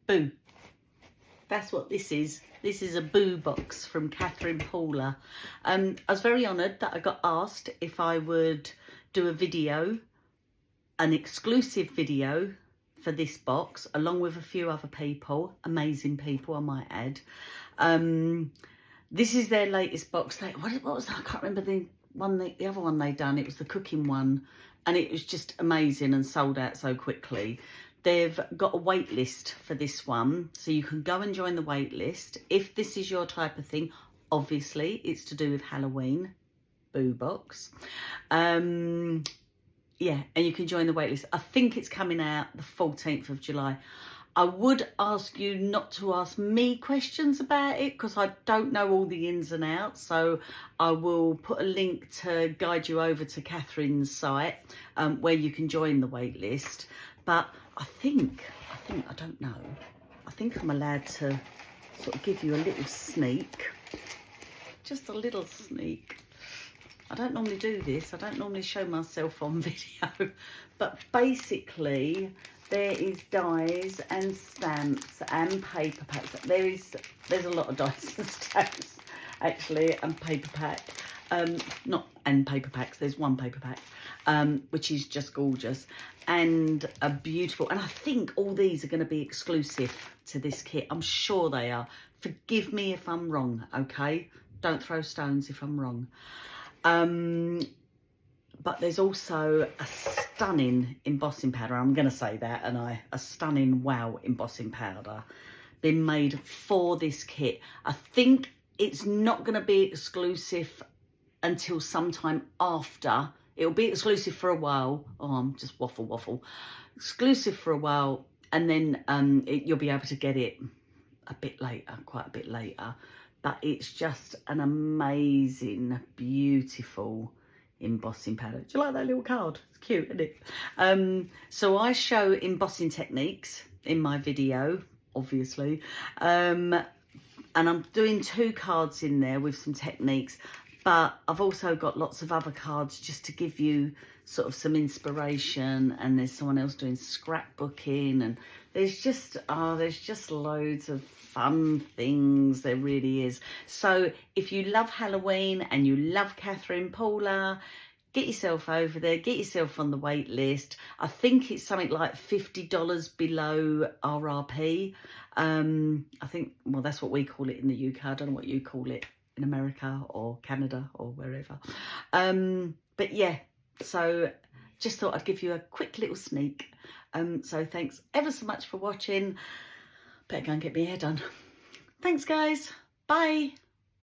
Boo. That's what this is. This is a boo box from Catherine Paula. I was very honoured that I got asked if I would do a video, an exclusive video for this box, along with a few other people, amazing people I might add. This is their latest box. What was that? I can't remember the other one they done. It was the cooking one, and it was just amazing and sold out so quickly. They've got a wait list for this one, so you can go and join the wait list. If this is your type of thing, obviously it's to do with Halloween, boo box. Yeah, and you can join the wait list. I think it's coming out the 14th of July. I would ask you not to ask me questions about it because I don't know all the ins and outs. So I will put a link to guide you over to Catherine's site where you can join the wait list. But I think, I don't know, I think I'm allowed to sort of give you a little sneak, just a little sneak. I don't normally do this. I don't normally show myself on video, but basically there is dies and stamps and paper packs. There's a lot of dies and stamps actually, and paper pack. And paper packs. There's one paper pack, which is just gorgeous and a beautiful. And I think all these are going to be exclusive to this kit. I'm sure they are. Forgive me if I'm wrong, okay? Don't throw stones if I'm wrong. But there's also a stunning embossing powder. I'm going to say that, and a stunning wow embossing powder been made for this kit. I think it's not going to be exclusive until sometime after. It'll be exclusive for a while. Oh, I'm just waffle. Exclusive for a while, and then you'll be able to get it a bit later, quite a bit later. But it's just an amazing, beautiful embossing powder. Do you like that little card? It's cute, isn't it? So I show embossing techniques in my video, obviously. And I'm doing 2 cards in there with some techniques. But I've also got lots of other cards just to give you sort of some inspiration. And there's someone else doing scrapbooking. And there's just loads of fun things. There really is. So if you love Halloween and you love Catherine Paula, get yourself over there. Get yourself on the wait list. I think it's something like $50 below RRP. I think, well, that's what we call it in the UK. I don't know what you call it in America or Canada or wherever. But yeah, so just thought I'd give you a quick little sneak. So thanks ever so much for watching. Better go and get my hair done. Thanks guys. Bye.